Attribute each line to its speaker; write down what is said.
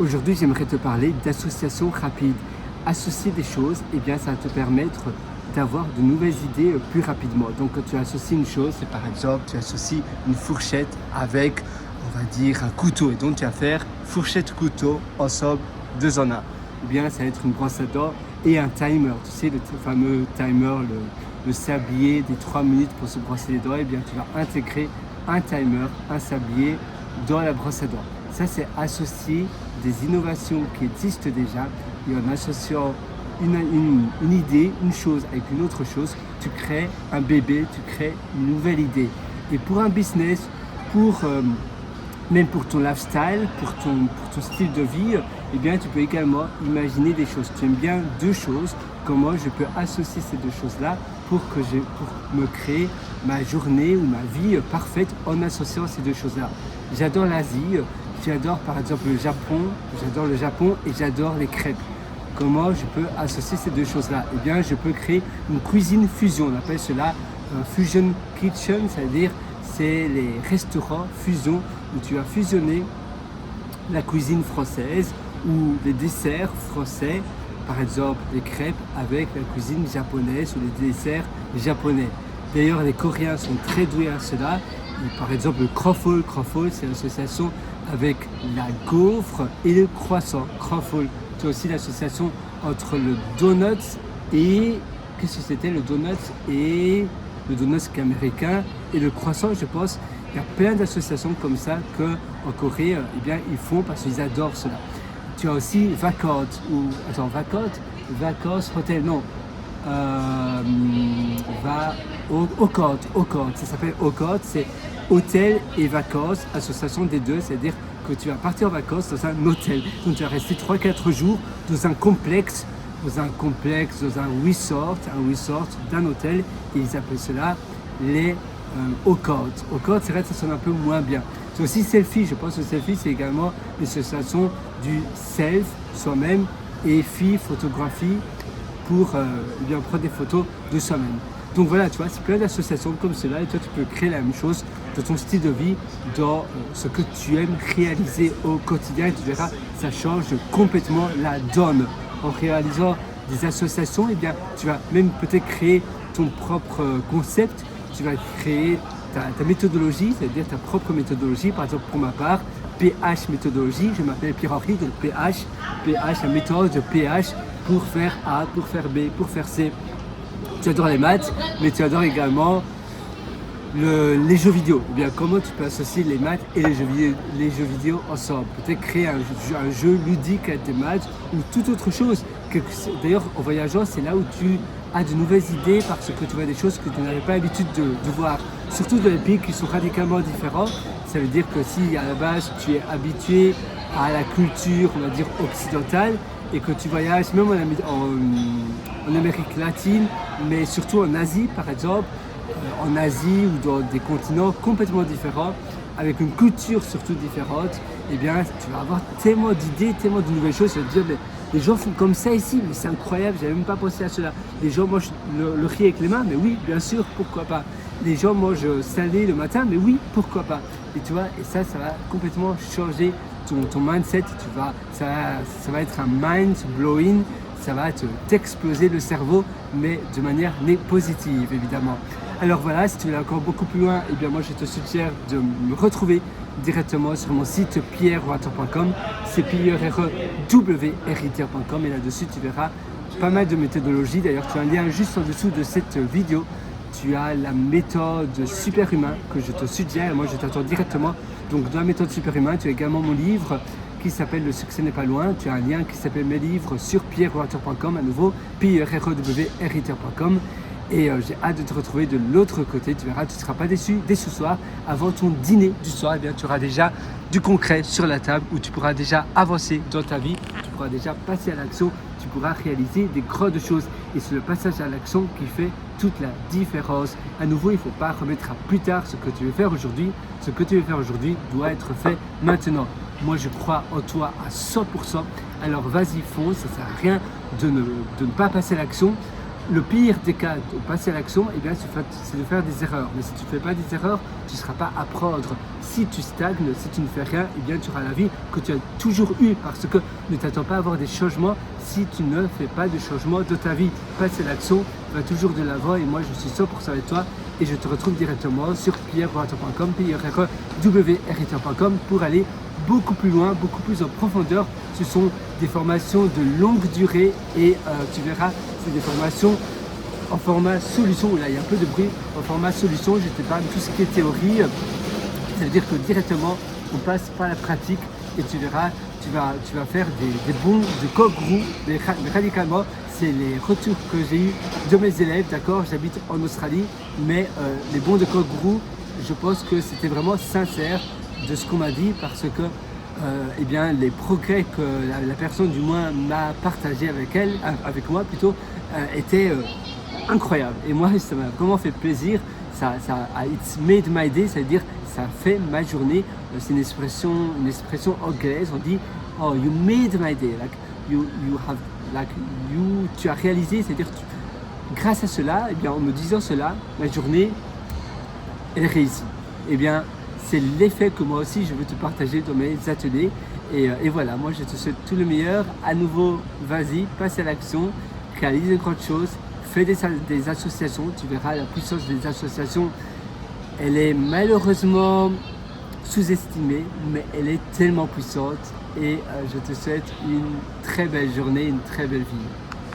Speaker 1: Aujourd'hui, j'aimerais te parler d'association rapide. Associer des choses, eh bien, ça va te permettre d'avoir de nouvelles idées plus rapidement. Donc, quand tu associes une chose, c'est par exemple, tu associes une fourchette avec, on va dire, un couteau. Et donc, tu vas faire fourchette-couteau ensemble, 2 en 1. Eh bien, ça va être une brosse à dents et un timer. Tu sais, le fameux timer, le sablier des 3 minutes pour se brosser les dents. Eh bien, tu vas intégrer un timer, un sablier dans la brosse à dents. Ça, c'est associer des innovations qui existent déjà et en associant une idée, une chose avec une autre chose, tu crées un bébé, tu crées une nouvelle idée. Et pour un business, même pour ton lifestyle, pour ton style de vie, eh bien, tu peux également imaginer des choses. Tu aimes bien 2 choses, comment je peux associer ces 2 choses-là pour me créer ma journée ou ma vie parfaite en associant ces 2 choses-là. J'adore l'Asie, j'adore par exemple le Japon et j'adore les crêpes. Comment je peux associer ces 2 choses-là? Eh bien, je peux créer une cuisine fusion. On appelle cela fusion kitchen, c'est-à-dire c'est les restaurants fusion où tu vas fusionner la cuisine française ou les desserts français, par exemple les crêpes, avec la cuisine japonaise ou les desserts japonais. D'ailleurs, les Coréens sont très doués à cela. Et par exemple, le croffle, c'est l'association avec la gaufre et le croissant. Croffle, c'est aussi l'association entre le donut et qu'est-ce que c'était le donut américain et le croissant, je pense. Il y a plein d'associations comme ça qu'en Corée, eh bien, ils font parce qu'ils adorent cela. Tu as aussi Vakot Hotel, non. Okot, ça s'appelle Okot, c'est hôtel et vacances, association des 2, c'est-à-dire que tu vas partir en vacances dans un hôtel. Donc tu vas rester 3-4 jours dans un complexe, dans un resort d'un hôtel, et ils appellent cela les Okot. Okot, c'est vrai que ça sonne un peu moins bien. C'est aussi selfie, je pense que selfie c'est également l'association du self, soi-même, et photographie pour bien prendre des photos de soi-même. Donc voilà, tu vois, c'est plein d'associations comme cela et toi tu peux créer la même chose dans ton style de vie, dans ce que tu aimes réaliser au quotidien et tu verras, ça change complètement la donne. En réalisant des associations, eh bien, tu vas même peut-être créer ton propre concept, tu vas créer ta méthodologie, c'est-à-dire ta propre méthodologie. Par exemple, pour ma part, PH méthodologie, je m'appelle Pierre-Henri, donc PH, la méthode de PH pour faire A, pour faire B, pour faire C. Tu adores les maths, mais tu adores également les jeux vidéo. Eh bien, comment tu peux associer les maths et les jeux vidéo ensemble? Peut-être créer un jeu ludique avec des maths ou toute autre chose. D'ailleurs, en voyageant, c'est là où tu as de nouvelles idées parce que tu vois des choses que tu n'avais pas l'habitude de voir. Surtout dans les pays qui sont radicalement différents. Ça veut dire que si à la base tu es habitué à la culture, on va dire occidentale, et que tu voyages même en Amérique latine, mais surtout en Asie par exemple, en Asie ou dans des continents complètement différents, avec une culture surtout différente, eh bien tu vas avoir tellement d'idées, tellement de nouvelles choses, tu vas te dire mais les gens font comme ça ici, mais c'est incroyable, j'avais même pas pensé à cela. Les gens mangent le riz avec les mains, mais oui, bien sûr, pourquoi pas. Les gens mangent salé le matin, mais oui, pourquoi pas. Et tu vois, et ça va complètement changer ton mindset, ça va être un mind blowing, ça va t'exploser le cerveau, mais de manière positive évidemment. Alors voilà, si tu veux aller encore beaucoup plus loin, eh bien moi je te suggère de me retrouver directement sur mon site pierrewater.com, c'est pierre-w-r-i-t-e-r.com et là-dessus tu verras pas mal de méthodologies. D'ailleurs tu as un lien juste en dessous de cette vidéo. Tu as la méthode superhumain que je te suggère, moi je t'attends directement. Donc dans la méthode superhumain, tu as également mon livre qui s'appelle Le succès n'est pas loin. Tu as un lien qui s'appelle mes livres sur pierrewater.com, à nouveau pierre-w-r-i-t-e-r.com. Et j'ai hâte de te retrouver de l'autre côté. Tu verras, tu ne seras pas déçu dès ce soir. Avant ton dîner du soir, eh bien, tu auras déjà du concret sur la table où tu pourras déjà avancer dans ta vie. Tu pourras déjà passer à l'action. Tu pourras réaliser des grandes choses. Et c'est le passage à l'action qui fait toute la différence. À nouveau, il ne faut pas remettre à plus tard ce que tu veux faire aujourd'hui. Ce que tu veux faire aujourd'hui doit être fait maintenant. Moi, je crois en toi à 100%. Alors, vas-y, fonce. Ça ne sert à rien de ne pas passer à l'action. Le pire des cas de passer à l'action, eh bien, c'est de faire des erreurs. Mais si tu ne fais pas des erreurs, tu ne seras pas à prendre. Si tu stagnes, si tu ne fais rien, eh bien, tu auras la vie que tu as toujours eue. Parce que ne t'attends pas à avoir des changements si tu ne fais pas de changement de ta vie. Passer à l'action, va toujours de l'avant. Et moi, je suis 100% avec toi. Et je te retrouve directement sur pierrewriter.com, pierrewriter.com pour aller beaucoup plus loin, beaucoup plus en profondeur. Ce sont des formations de longue durée et tu verras, c'est des formations en format solution. Là, il y a un peu de bruit. En format solution, je te parle de tout ce qui est théorie. Ça veut dire que directement, on passe par la pratique et tu verras, tu vas faire des bons de coq roux, mais radicalement. C'est les retours que j'ai eu de mes élèves, d'accord. J'habite en Australie, mais les bons de coq roux, je pense que c'était vraiment sincère de ce qu'on m'a dit parce que eh bien, les progrès que la personne du moins m'a partagé avec moi plutôt, étaient incroyables. Et moi, ça m'a vraiment fait plaisir. It's made my day, c'est-à-dire ça fait ma journée. C'est une expression anglaise. On dit oh you made my day, tu as réalisé, c'est-à-dire grâce à cela, eh bien, en me disant cela, ma journée elle réussit. Eh bien, c'est l'effet que moi aussi je veux te partager dans mes ateliers. Et voilà, moi je te souhaite tout le meilleur. À nouveau, vas-y, passe à l'action, réalise de grandes choses, fais des associations. Tu verras la puissance des associations. Elle est malheureusement sous-estimée, mais elle est tellement puissante. Et je te souhaite une très belle journée, une très belle vie.